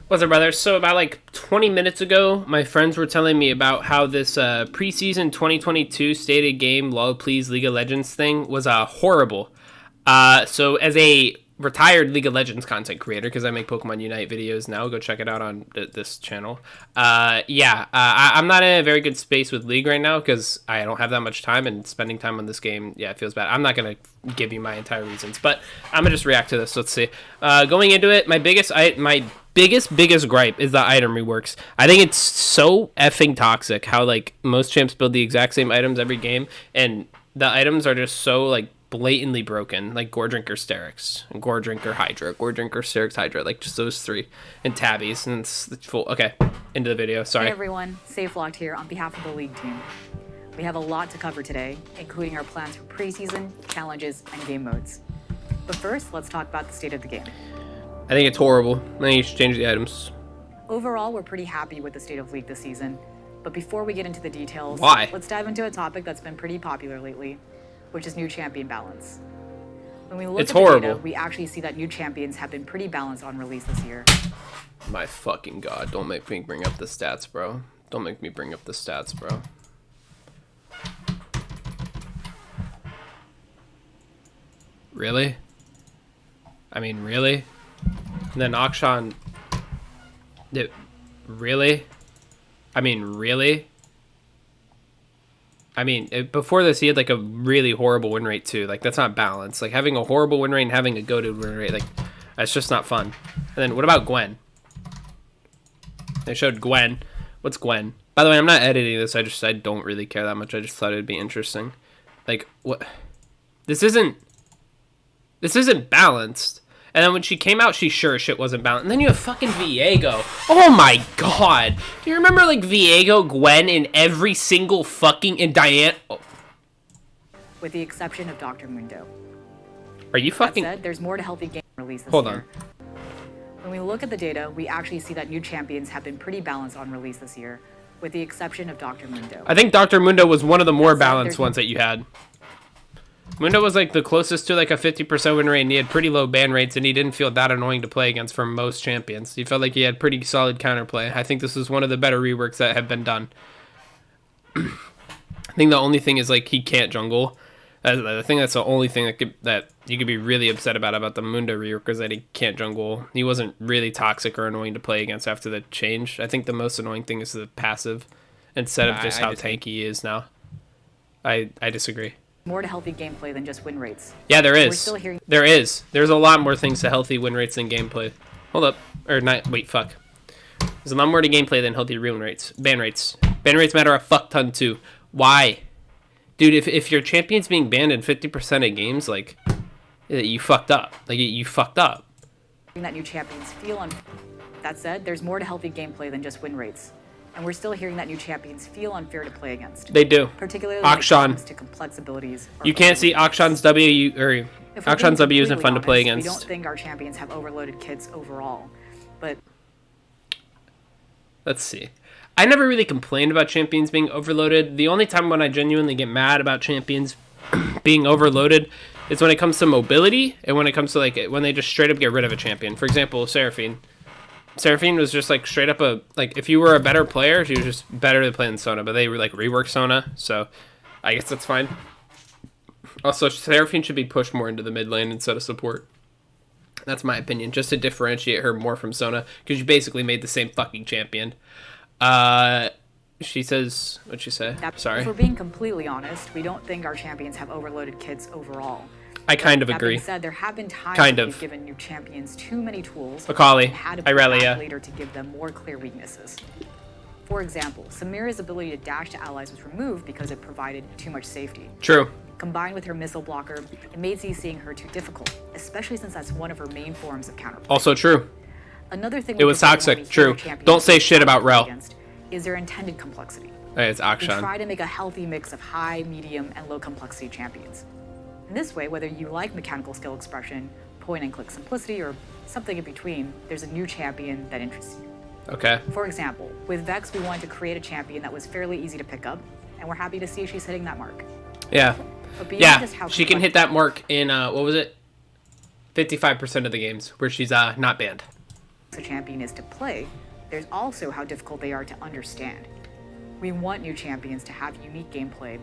What's up, brother? So about like 20 minutes ago, my friends were telling me about how this preseason 2022 stated game LoL Please League of Legends thing was horrible. So as a retired League of Legends content creator, because I make Pokemon Unite videos now, go check it out on this channel. I'm not in a very good space with League right now because I don't have that much time, and spending time on this game, yeah, it feels bad. I'm not going to give you my entire reasons, but I'm going to just react to this. Let's see. Going into it, my biggest gripe is the item reworks. I think it's so effing toxic how like most champs build the exact same items every game, and the items are just so like blatantly broken, like Gore Drinker Sterix, Gore Drinker Hydra, Gore Drinker Sterix Hydra, like just those three, and Tabbies, and it's full. Okay, into the video. Sorry. Hey everyone, SafeLocked here on behalf of the League team. We have a lot to cover today, including our plans for preseason, challenges, and game modes. But first, let's talk about the state of the game. I think it's horrible. I think you should change the items. Overall, we're pretty happy with the state of League this season. But before we get into the details, Why? Let's dive into a topic that's been pretty popular lately, which is new champion balance. When we look It's at the horrible. data, we actually see that new champions have been pretty balanced on release this year. My fucking god, don't make me bring up the stats, bro. Don't make me bring up the stats, bro. Really? I mean, really? And then Akshan... Really? I mean, really? I mean, before this, he had, like, a really horrible win rate, too. Like, that's not balanced. Like, having a horrible win rate and having a goated win rate, like, that's just not fun. And then, what about Gwen? They showed Gwen. What's Gwen? By the way, I'm not editing this. I don't really care that much. I just thought it'd be interesting. Like, what? This isn't balanced. And then when she came out, she sure as shit wasn't balanced. And then you have fucking Viego. Oh my god. Do you remember, like, Viego, Gwen, in every single fucking... And Diane... Oh. With the exception of Dr. Mundo. Are you fucking... That said, there's more to healthy game release this Hold year. on. When we look at the data, we actually see that new champions have been pretty balanced on release this year, with the exception of Dr. Mundo. I think Dr. Mundo was one of the more balanced ones that you had. Mundo was like the closest to like a 50% win rate, and he had pretty low ban rates, and he didn't feel that annoying to play against for most champions. He felt like he had pretty solid counterplay. I think this is one of the better reworks that have been done. I think the only thing is like he can't jungle. I think that's the only thing that you could be really upset about the Mundo rework, is that he can't jungle. He wasn't really toxic or annoying to play against after the change. I think the most annoying thing is the passive instead of just how tanky he is now. I disagree. More to healthy gameplay than just win rates. Yeah, there We're is. still hearing There is. There's a lot more things to healthy win rates than gameplay. Hold up. Or not. Wait, fuck. There's a lot more to gameplay than healthy win rates. Ban rates. Ban rates matter a fuck ton too. Why? Dude, if your champion's being banned in 50% of games, like, you fucked up. Like, you fucked up. that new champions feel unfair. That said, there's more to healthy gameplay than just win rates. And we're still hearing that new champions feel unfair to play against. They do. Particularly when it Akshan. comes to complex abilities. You can't see Akshan's W, or Akshan's W isn't fun to play against. We don't think our champions have overloaded kits overall, but... Let's see. I never really complained about champions being overloaded. The only time when I genuinely get mad about champions being overloaded is when it comes to mobility, and when it comes to, like, when they just straight up get rid of a champion. For example, Seraphine. Seraphine was just, like, straight up like, if you were a better player, she was just better to play than Sona, but they, like, reworked Sona, so I guess that's fine. Also, Seraphine should be pushed more into the mid lane instead of support. That's my opinion, just to differentiate her more from Sona, because you basically made the same fucking champion. She says, what'd she say? Sorry. If we're being completely honest, we don't think our champions have overloaded kits overall. I kind of That agree. being said, there have been times Kind when of. we've given new champions too many tools Akali, and had to put Irelia. back later to give them more clear weaknesses. For example, Samira's ability to dash to allies was removed because it provided too much safety. True. Combined with her missile blocker, it made seeing her too difficult, especially since that's one of her main forms of counterplay. Also true. Another thing It was toxic. True. Don't say shit about Rel. Is their intended complexity. Hey, it's We Akshan. try to make a healthy mix of high, medium, and low complexity champions. In this way, whether you like mechanical skill expression, point and click simplicity, or something in between, there's a new champion that interests you. Okay. For example, with Vex, we wanted to create a champion that was fairly easy to pick up, and we're happy to see she's hitting that mark. Yeah. But beyond Yeah, just how she can hit that mark in, what was it? 55% of the games where she's not banned. a champion is to play, there's also how difficult they are to understand. We want new champions to have unique gameplay,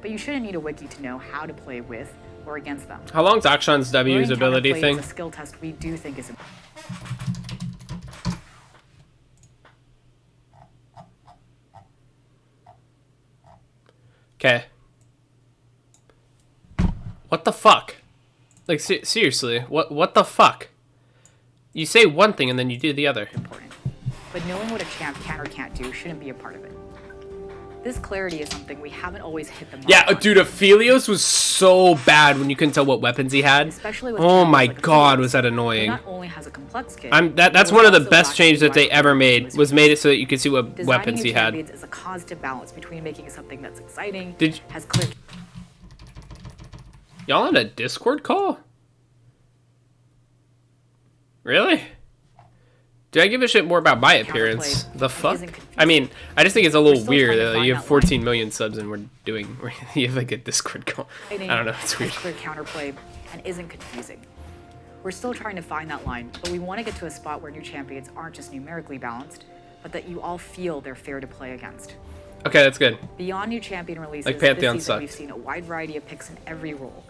but you shouldn't need a wiki to know how to play with or against them. How long's Akshan's W's Learning ability counterplay thing? is a skill test we do think is important. Okay. What the fuck? Like, seriously, what the fuck? You say one thing and then you do the other. But knowing what a champ can or can't do shouldn't be a part of it. This clarity is something we haven't always hit the mark Yeah, on. dude, Aphelios was so bad when you couldn't tell what weapons he had. Especially with Oh champions my like god, Aphelios, was that who annoying. not only has a complex kit, That's but one of the also best lacks changes that they UI ever made, wizards. was made it so that you could see what Designing weapons new he had. champions is a constant balance between making something that's exciting, Did has clear... y'all on a Discord call? Really? Did I give a shit more about my appearance? The fuck? I mean, I just think it's a little weird that you have 14 million subs and we're doing... You have like a Discord call. I don't know, it's weird. Clear counterplay and isn't confusing. We're still trying to find that line, but we want to get to a spot where new champions aren't just numerically balanced, but that you all feel they're fair to play against. Okay, that's good. Beyond new champion releases, Like Pantheon this season sucked. we've seen a wide variety of picks in every role.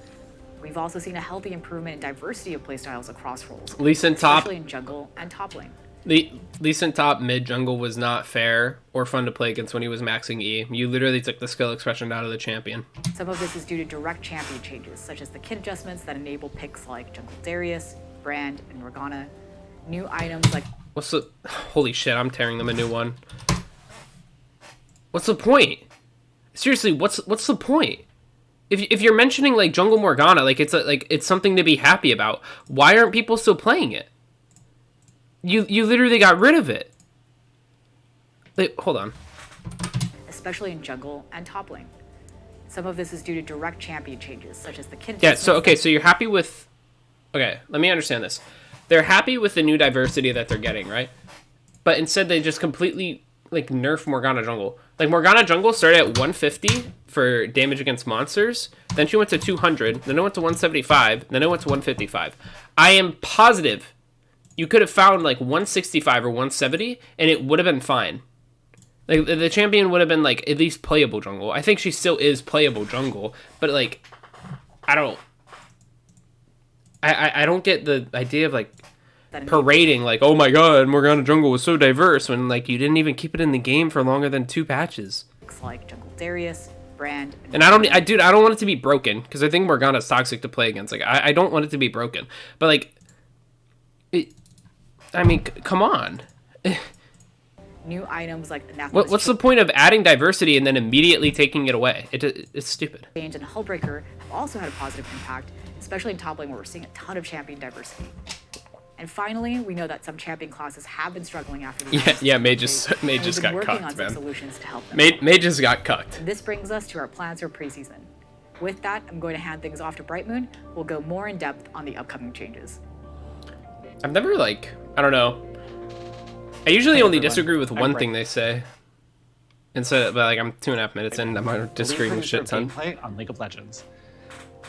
We've also seen a healthy improvement in diversity of playstyles across roles, Lee Sin top. especially in jungle and top lane. Lee Sin top mid jungle was not fair or fun to play against when he was maxing E. You literally took the skill expression out of the champion. Some of this is due to direct champion changes, such as the kit adjustments that enable picks like Jungle Darius, Brand, and Morgana. New items like... What's the... Holy shit, I'm tearing them a new one. What's the point? Seriously, what's the point? If you're mentioning like Jungle Morgana, like it's something to be happy about. Why aren't people still playing it? You literally got rid of it. Like, hold on. especially in jungle and top lane. Some of this is due to direct champion changes, such as the kit Yeah, so okay, so you're happy with... Okay, let me understand this. They're happy with the new diversity that they're getting, right? But instead they just completely, like, nerf Morgana Jungle. Like, Morgana Jungle started at 150 for damage against monsters, then she went to 200, then it went to 175, then it went to 155. I am positive you could have found, like, 165 or 170, and it would have been fine. Like, the champion would have been, like, at least playable jungle. I think she still is playable jungle, but, like, I don't get the idea of, like, parading, like, oh my god, Morgana Jungle was so diverse, when, like, you didn't even keep it in the game for longer than 2 patches. like Jungle Darius, Brand, and I don't want it to be broken, because I think Morgana's toxic to play against. Like, I don't want it to be broken. But, like, I mean, come on. new items like the What's the point of adding diversity and then immediately taking it away? It's stupid. Change and Hullbreaker have also had a positive impact, especially in top lane where we're seeing a ton of champion diversity. And finally, we know that some champion classes have been struggling after the Yeah, Mage just got working on cucked, some man. solutions to help them. Mage just got cucked. This brings us to our plans for preseason. With that, I'm going to hand things off to Brightmoon. We'll go more in depth on the upcoming changes. I've never, like, I don't know. I usually Hey, only everyone. disagree with I'm one Bright. thing they say. Instead, but like I'm 2.5 minutes in, I'm disagreeing with shit ton. Gameplay on League of Legends.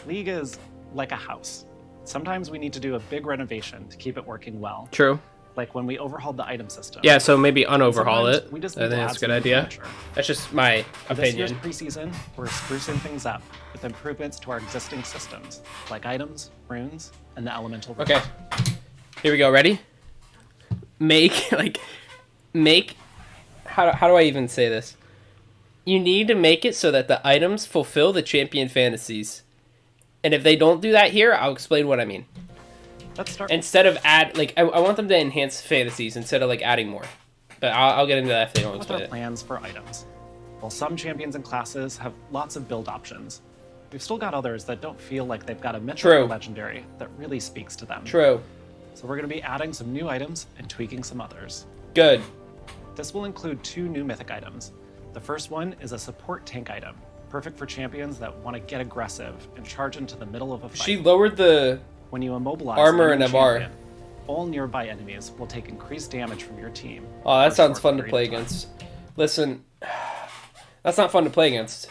League is like a house. Sometimes we need to do a big renovation to keep it working well. True. Like when we overhauled the item system. Yeah, so maybe unoverhaul Sometimes it. we just I need think to that's a add good some idea. furniture. That's just my For this year's opinion. preseason, we're sprucing things up with improvements to our existing systems, like items, runes, and the elemental. Okay. Here we go. Ready? Make how do I even say this? You need to make it so that the items fulfill the champion fantasies. And if they don't do that here, I'll explain what I mean. Let's start. Instead of I want them to enhance fantasies instead of like adding more. But I'll get into that if they don't with explain our it. plans for items. While some champions and classes have lots of build options, we've still got others that don't feel like they've got a mythic True. or legendary that really speaks to them. True. So we're going to be adding some new items and tweaking some others. Good. This will include 2 new mythic items. The first one is a support tank item, perfect for champions that want to get aggressive and charge into the middle of a fight. She lowered the When you immobilize armor an and enemy Navarre. champion, all nearby enemies will take increased damage from your team. Oh, for a that sounds short fun to period play of time. against. Listen, that's not fun to play against.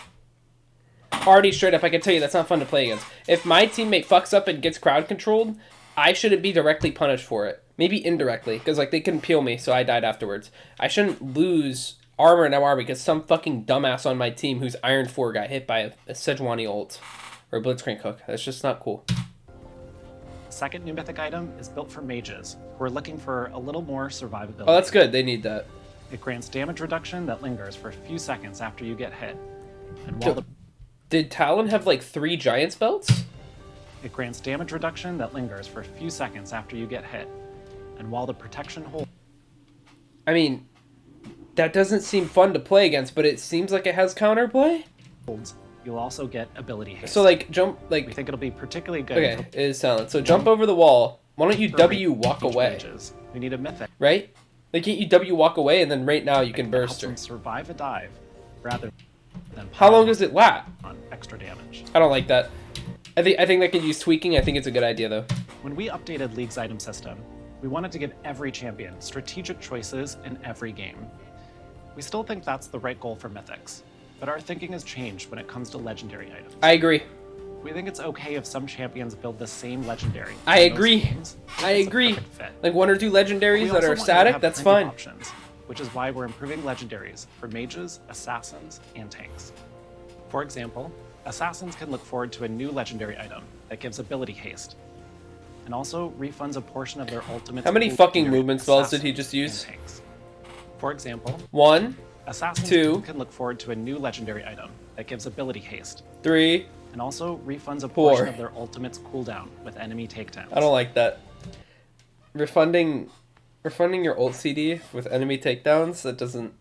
Already straight up, I can tell you that's not fun to play against. If my teammate fucks up and gets crowd controlled, I shouldn't be directly punished for it. Maybe indirectly, because like they couldn't peel me, so I died afterwards. I shouldn't lose armor and MR because some fucking dumbass on my team who's Iron 4 got hit by a Sejuani ult or a Blitzcrank hook. That's just not cool. The second new mythic item is built for mages, who are looking for a little more survivability. Oh, that's good. They need that. It grants damage reduction that lingers for a few seconds after you get hit. And while Did Talon have like 3 Giants belts? It grants damage reduction that lingers for a few seconds after you get hit. And while the protection holds... I mean, that doesn't seem fun to play against, but it seems like it has counterplay. You'll also get ability haste. So like jump, like... We think it'll be particularly good... Okay, it is Talon. So jump over the wall. Why don't you W walk away? Mages. We need a mythic. Right? Like can't you W walk away and then right now you can burst her. Survive a dive rather than... How long does it last? On extra damage. I don't like that. I think that could use tweaking. I think it's a good idea though. When we updated League's item system, we wanted to give every champion strategic choices in every game. We still think that's the right goal for Mythics, but our thinking has changed when it comes to legendary items. I agree. We think it's okay if some champions build the same legendary. I agree. I agree. Like 1 or 2 legendaries that are static, that's fine. Options, which is why we're improving legendaries for mages, assassins, and tanks. For example, assassins can look forward to a new legendary item that gives ability haste, and also refunds a portion of their ultimate. How many fucking movement spells did he just use? For example, 1, assassins 2, can look forward to a new legendary item that gives ability haste, 3, and also refunds a 4. portion of their ultimate's cooldown with enemy takedowns. I don't like that. Refunding your ult CD with enemy takedowns, that doesn't...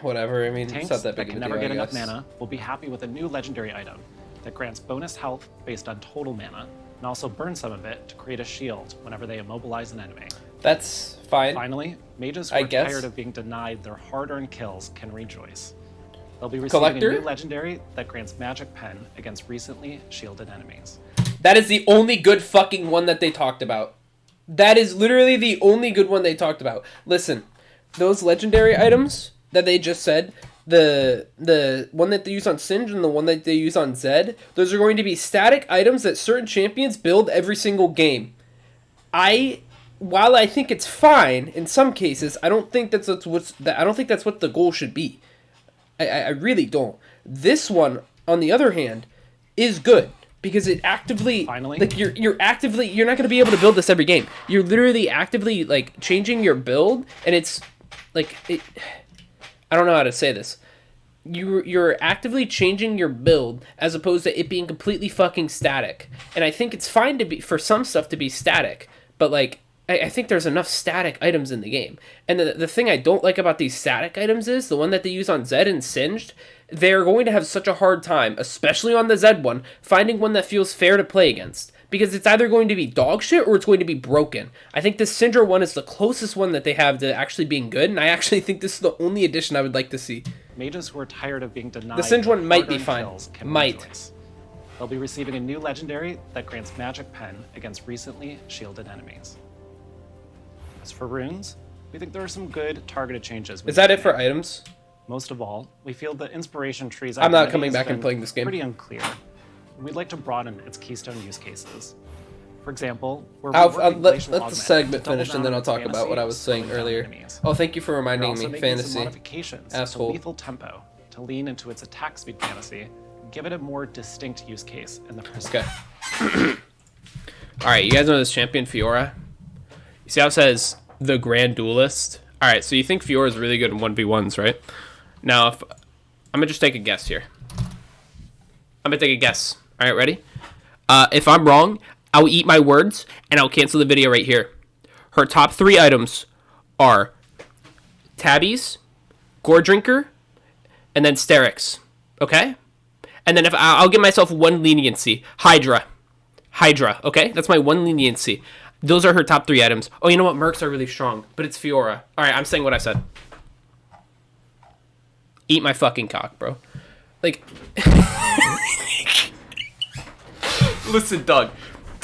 whatever. I mean, Tanks it's not that big of a can deal, never get I enough guess. mana will be happy with a new legendary item that grants bonus health based on total mana, and also burn some of it to create a shield whenever they immobilize an enemy. That's fine. Finally, mages who are tired of being denied their hard-earned kills can rejoice. They'll be receiving a new legendary that grants Magic Pen against recently shielded enemies. That is the only good fucking one that they talked about. That is literally the only good one they talked about. Listen, those legendary items that they just said, the one that they use on Singe and the one that they use on Zed, those are going to be static items that certain champions build every single game. While I think it's fine in some cases, I don't think that's what the goal should be. I really don't. This one, on the other hand, is good because it actively like you're not going to be able to build this every game. You're literally actively like changing your build, and it's like I don't know how to say this. You're actively changing your build as opposed to it being completely fucking static. And I think it's fine to be for some stuff to be static, but like I think there's enough static items in the game. And the thing I don't like about these static items is the one that they use on Zed and Singed, they're going to have such a hard time, especially on the Zed one, finding one that feels fair to play against. Because it's either going to be dog shit or it's going to be broken. I think this Syndra one is the closest one that they have to actually being good, and I actually think this is the only addition I would like to see. Mages who are tired of being denied the Singe one might be fine. Might. They'll be receiving a new legendary that grants Magic Pen against recently shielded enemies. As for runes, we think there are some good targeted changes. Is that it for items? Most of all, we feel the inspiration trees. I'm not coming back and playing this game. Pretty unclear. We'd like to broaden its keystone use cases. For example, let the segment finish and then I'll talk about what I was saying earlier. Oh, thank you for reminding me. Fantasy. Modifications asshole. To lethal tempo to lean into its attack speed fantasy, and give it a more distinct use case in the Preseason. Okay. All right, you guys know this champion Fiora? You see how it says the Grand Duelist? All right, so you think Fiora is really good in 1v1s, right? Now, I'm gonna just take a guess here. I'm gonna take a guess. All right, ready? If I'm wrong, I'll eat my words, and I'll cancel the video right here. Her top 3 items are Tabbies, Gore Drinker, and then Sterix. Okay? And then if I'll give myself one leniency. Hydra. Okay? That's my one leniency. Those are her top 3 items. Oh, you know what? Mercs are really strong, but it's Fiora. All right, I'm saying what I said. Eat my fucking cock, bro. Like... Listen, Doug,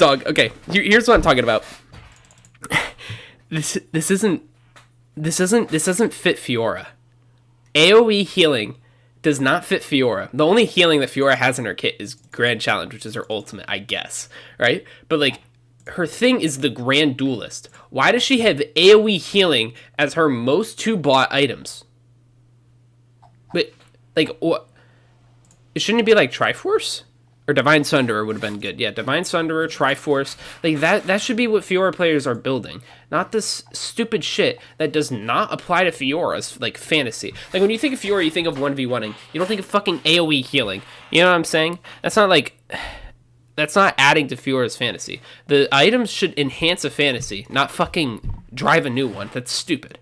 okay, here's what I'm talking about. This isn't fit Fiora. AoE healing does not fit Fiora. The only healing that Fiora has in her kit is Grand Challenge, which is her ultimate, I guess, right? But like her thing is the Grand Duelist. Why does she have AoE healing as her most 2 bought items? But, like, what? Shouldn't it be like Triforce? Or Divine Sunderer would have been good. Yeah, Divine Sunderer, Triforce. Like, that should be what Fiora players are building. Not this stupid shit that does not apply to Fiora's, like, fantasy. Like, when you think of Fiora, you think of 1v1ing. You don't think of fucking AoE healing. You know what I'm saying? That's not, like... That's not adding to Fiora's fantasy. The items should enhance a fantasy, not fucking drive a new one. That's stupid.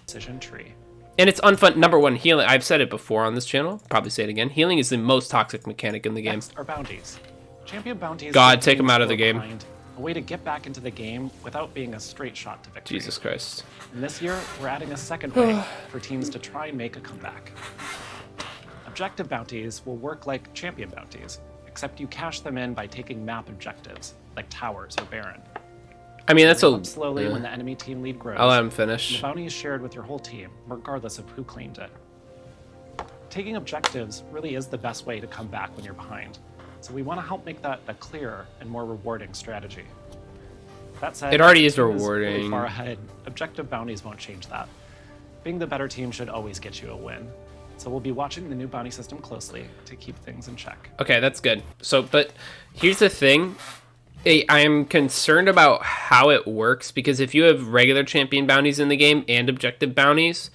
Decision tree. And it's unfun. Number one, healing. I've said it before on this channel. Probably say it again. Healing is the most toxic mechanic in the game. Next are bounties. Champion bounties. God, take them out of the game. A way to get back into the game without being a straight shot to victory. Jesus Christ. And this year, we're adding a second way for teams to try and make a comeback. Objective bounties will work like champion bounties, except you cash them in by taking map objectives, like towers or Baron. I mean, that's up slowly when the enemy team lead grows. I'll let him finish. The bounty is shared with your whole team, regardless of who claimed it. Taking objectives really is the best way to come back when you're behind, so we want to help make that a clearer and more rewarding strategy. That said, it already is really rewarding. Far ahead, objective bounties won't change that. Being the better team should always get you a win. So we'll be watching the new bounty system closely to keep things in check. Okay, that's good. So, but here's the thing. I am concerned about how it works, because if you have regular champion bounties in the game and objective bounties,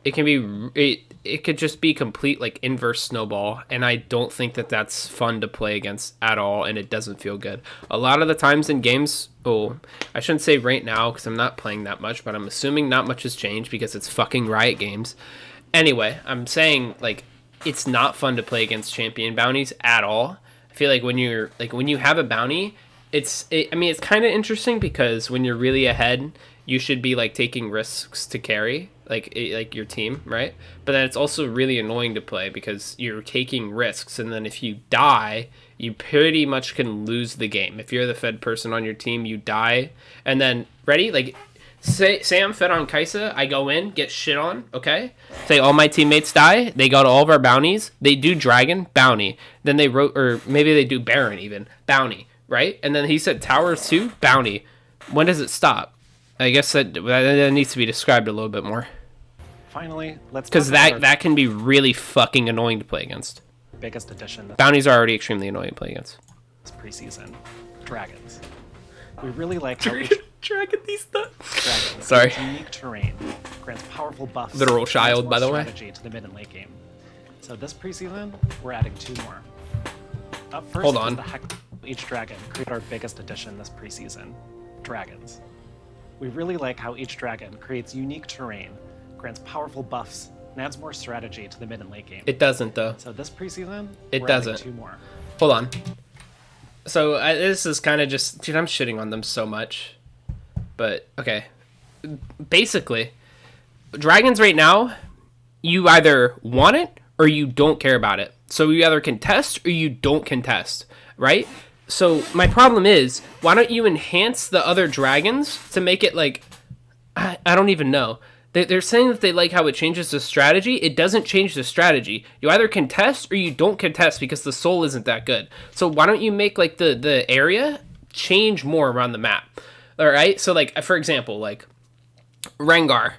it can be it could just be complete like inverse snowball, and I don't think that that's fun to play against at all, and it doesn't feel good. A lot of the times in games, I shouldn't say right now because I'm not playing that much, but I'm assuming not much has changed because it's fucking Riot Games. Anyway, I'm saying, like, it's not fun to play against champion bounties at all. I feel like when you have a bounty, it's kind of interesting because when you're really ahead, you should be like taking risks to carry like your team, right? But then it's also really annoying to play because you're taking risks, and then if you die, you pretty much can lose the game. If you're the fed person on your team, you die, and then ready, like. Say I'm fed on Kaisa, I go in, get shit on, okay? Say all my teammates die, they go to all of our bounties, they do Dragon, bounty. Then they or maybe they do Baron even, bounty, right? And then he said Towers too, bounty. When does it stop? I guess that needs to be described a little bit more. Finally, let's because that can be really fucking annoying to play against. Biggest addition. Bounties are already extremely annoying to play against. This preseason, dragons. We really like how Dragon these stuff. Dragons. Sorry. Unique terrain grants powerful buffs. Literal child, by the way. Strategy to the mid and late game. So this preseason, we're adding 2 more. Up first, hold on. Is the heck each dragon create our biggest addition this preseason, dragons. We really like how each dragon creates unique terrain, grants powerful buffs, and adds more strategy to the mid and late game. It doesn't though. So this preseason, it we're doesn't. Adding 2 more. Hold on. So this is kind of just, dude, I'm shitting on them so much. But, okay. Basically, dragons right now, you either want it or you don't care about it. So you either contest or you don't contest, right? So my problem is, why don't you enhance the other dragons to make it like, I don't even know. They're saying that they like how it changes the strategy. It doesn't change the strategy. You either contest or you don't contest because the soul isn't that good. So why don't you make like the area change more around the map? All right, so like for example, like Rengar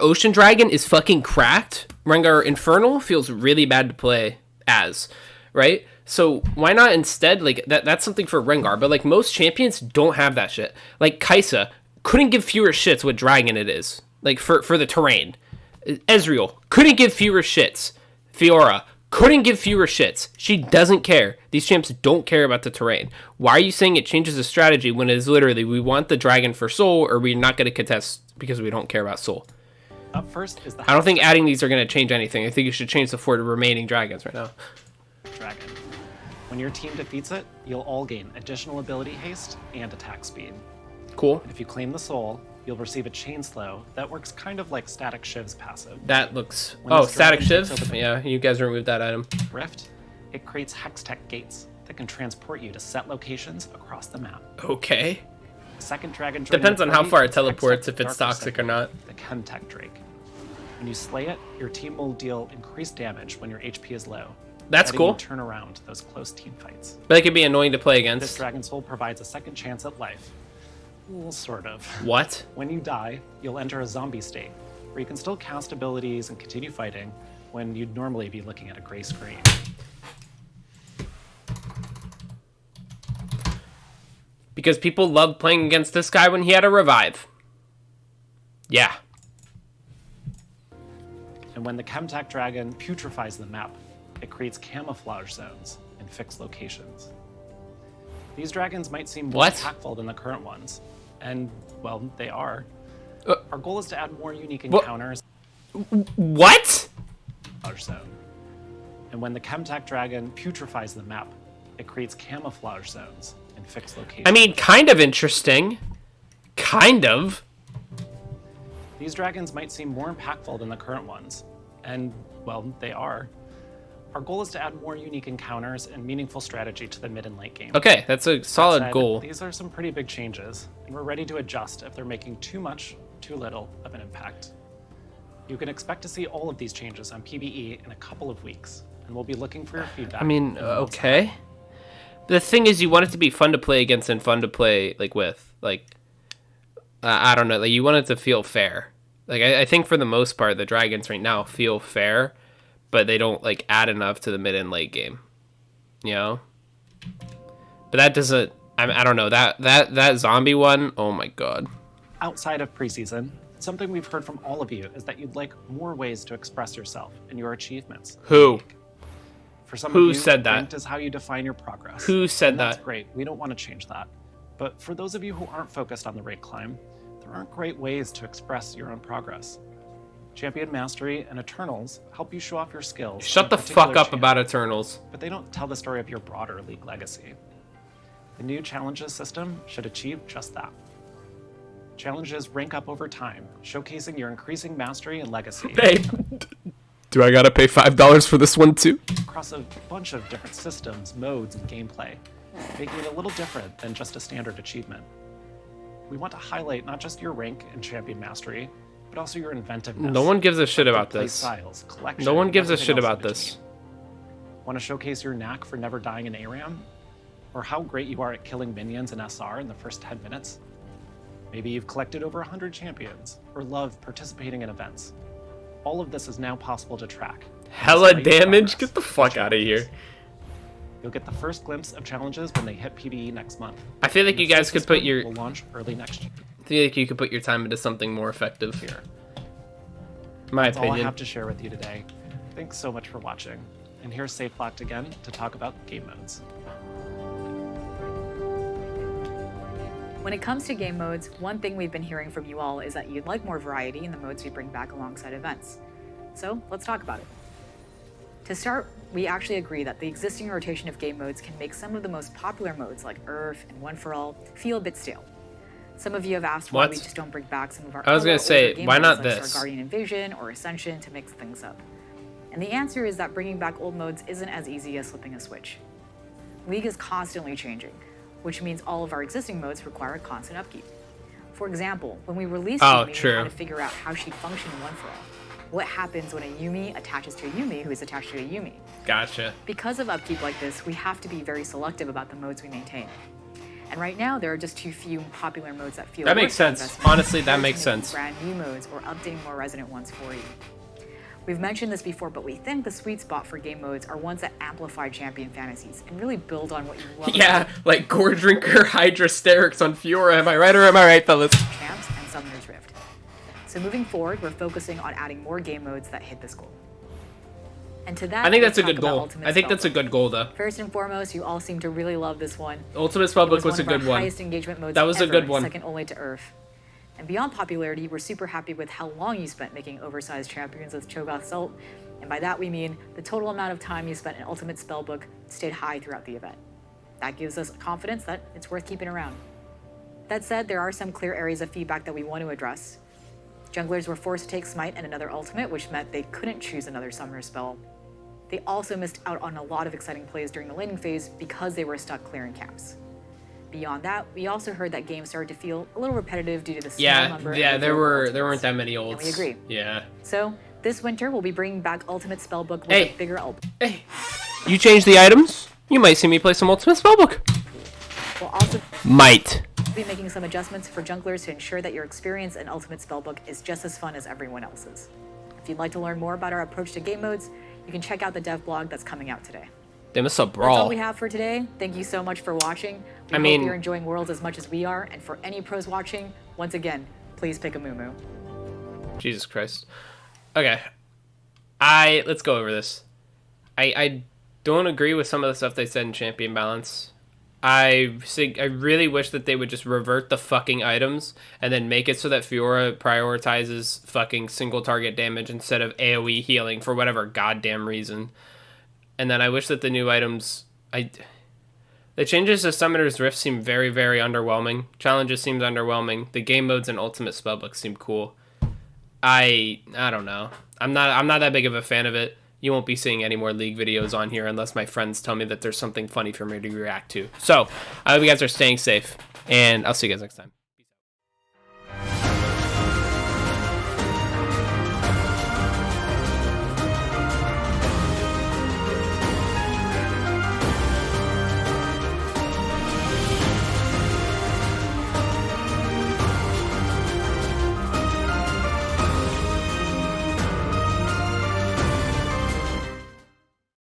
Ocean Dragon is fucking cracked. Rengar Infernal feels really bad to play as, right? So why not instead like that's something for Rengar, but like most champions don't have that shit. Like Kaisa couldn't give fewer shits what dragon it is, like for the terrain. Ezreal couldn't give fewer shits. Fiora couldn't give fewer shits. She doesn't care. These champs don't care about the terrain. Why are you saying it changes the strategy when it is literally we want the dragon for soul, or we're not going to contest because we don't care about soul? Up first is the I don't think adding these are going to change anything. I think you should change the 4 remaining dragons right now. Dragon. When your team defeats it, you'll all gain additional ability haste and attack speed. Cool. And if you claim the soul, you'll receive a chain slow that works kind of like Static Shiv's passive. That looks... When Static Shiv? Yeah, you guys removed that item. Rift, it creates Hextech gates that can transport you to set locations across the map. Okay. The second dragon depends on how far it is teleports, Hextech if it's Darker toxic or Signal, not. The Chemtech Drake. When you slay it, your team will deal increased damage when your HP is low, That's letting cool. you turn around those close team fights. But it can be annoying to play This against. Dragon's Soul provides a second chance at life. Well, sort of. What? When you die, you'll enter a zombie state, where you can still cast abilities and continue fighting when you'd normally be looking at a gray screen. Because people loved playing against this guy when he had a revive. Yeah. And when the Chemtech Dragon putrefies the map, it creates camouflage zones in fixed locations. These dragons might seem more What? impactful than the current ones, and, well, they are. Uh, Our goal is to add more unique What? encounters What? camouflage zone. And when the Chemtech Dragon putrefies the map, it creates camouflage zones in fixed locations. I mean, kind of interesting. Kind of. These dragons might seem more impactful than the current ones, and, well, they are. Our goal is to add more unique encounters and meaningful strategy to the mid and late game. Okay, that's a solid That said, goal. These are some pretty big changes, and we're ready to adjust if they're making too much, too little of an impact. You can expect to see all of these changes on PBE in a couple of weeks, and we'll be looking for your feedback. I mean, in the months ahead. okay. The thing is, you want it to be fun to play against and fun to play like with. Like, I don't know. Like, you want it to feel fair. Like, I think for the most part, the dragons right now feel fair, but they don't like add enough to the mid and late game. You know. But that doesn't. I don't know that zombie one. Oh my god. Outside of preseason, something we've heard from all of you is that you'd like more ways to express yourself and your achievements. Who? For some Who of you, said that? ranked is how you define your progress. Who said And that's that? great. We don't want to change that. But for those of you who aren't focused on the rate climb, there aren't great ways to express your own progress. Champion Mastery and Eternals help you show off your skills. Shut in a the particular fuck up champion, about Eternals. but they don't tell the story of your broader League legacy. The new challenges system should achieve just that. Challenges rank up over time, showcasing your increasing mastery and legacy Hey, do I gotta pay $5 for this one too? across a bunch of different systems, modes, and gameplay, making it a little different than just a standard achievement. We want to highlight not just your rank and champion mastery, but also your inventiveness. No one gives a shit about play this. styles, collection, No one and gives a everything shit else in about this. between. Want to showcase your knack for never dying in ARAM? Or how great you are at killing minions in SR in the first 10 minutes? Maybe you've collected over 100 champions, or love participating in events. All of this is now possible to track. Hella Display your damage? progress Get the with fuck out of challenges. here. You'll get the first glimpse of challenges when they hit PBE next month. I feel like And you the guys full could put system your. will launch early next year. I feel like you could put your time into something more effective. Here. My That's all I opinion. have to share with you today. Thanks so much for watching. And here's Safe Locked again to talk about game modes. When it comes to game modes, one thing we've been hearing from you all is that you'd like more variety in the modes we bring back alongside events. So let's talk about it. To start, we actually agree that the existing rotation of game modes can make some of the most popular modes like Earth and One for All feel a bit stale. Some of you have asked why What? we just don't bring back some of our I was gonna other say, older game why modes not like this? Star Guardian Invasion or Ascension to mix things up. And the answer is that bringing back old modes isn't as easy as flipping a switch. League is constantly changing, which means all of our existing modes require constant upkeep. For example, when we released Oh, Yumi, true. we had to figure out how she'd function in One for All. What happens when a Yumi attaches to a Yumi who is attached to a Yumi? Gotcha. Because of upkeep like this, we have to be very selective about the modes we maintain. And right now, there are just too few popular modes that feel That makes worth the sense. investment Honestly, that compared to makes making sense. Brand new modes or updating more resonant ones for you. We've mentioned this before, but we think the sweet spot for game modes are ones that amplify champion fantasies and really build on what you love Yeah, about like Gore Drinker, Hydrasterics on Fiora. Am I right or am I right, fellas? champs and Summoner's Rift. So moving forward, we're focusing on adding more game modes that hit this goal. And to that, I think let's that's a talk good about goal. Ultimate I think that's a Spellbook. good goal, though. First and foremost, you all seem to really love this one. Ultimate It Spellbook was one a of good our one. highest engagement modes That was a ever, good one. second only to Earth. And beyond popularity, we're super happy with how long you spent making oversized champions with Cho'Gath Salt, and by that we mean the total amount of time you spent in Ultimate Spellbook stayed high throughout the event. That gives us confidence that it's worth keeping around. That said, there are some clear areas of feedback that we want to address. Junglers were forced to take Smite and another ultimate, which meant they couldn't choose another summoner spell. They also missed out on a lot of exciting plays during the laning phase because they were stuck clearing camps. Beyond that, we also heard that games started to feel a little repetitive due to the small Yeah, number yeah, of there available weren't ultimates. that many ults. And we agree. Yeah. So, this winter we'll be bringing back Ultimate Spellbook with Hey. a bigger elbow. Hey, You change the items, you might see me play some Ultimate Spellbook. We'll also Might. be making some adjustments for junglers to ensure that your experience in Ultimate Spellbook is just as fun as everyone else's. If you'd like to learn more about our approach to game modes, you can check out the dev blog that's coming out today. They must have That's all brawl. we have for today. Thank you so much for watching. We I hope mean- you're enjoying Worlds as much as we are, and for any pros watching, once again, please pick a Moo. Jesus Christ. Okay. Let's go over this. I don't agree with some of the stuff they said in Champion Balance. I really wish that they would just revert the fucking items and then make it so that Fiora prioritizes fucking single target damage instead of AoE healing for whatever goddamn reason. And then I wish that the new items... The changes to Summoner's Rift seem very, very underwhelming. Challenges seems underwhelming. The game modes and Ultimate Spellbook seem cool. I don't know. I'm not that big of a fan of it. You won't be seeing any more League videos on here unless my friends tell me that there's something funny for me to react to. So, I hope you guys are staying safe, and I'll see you guys next time.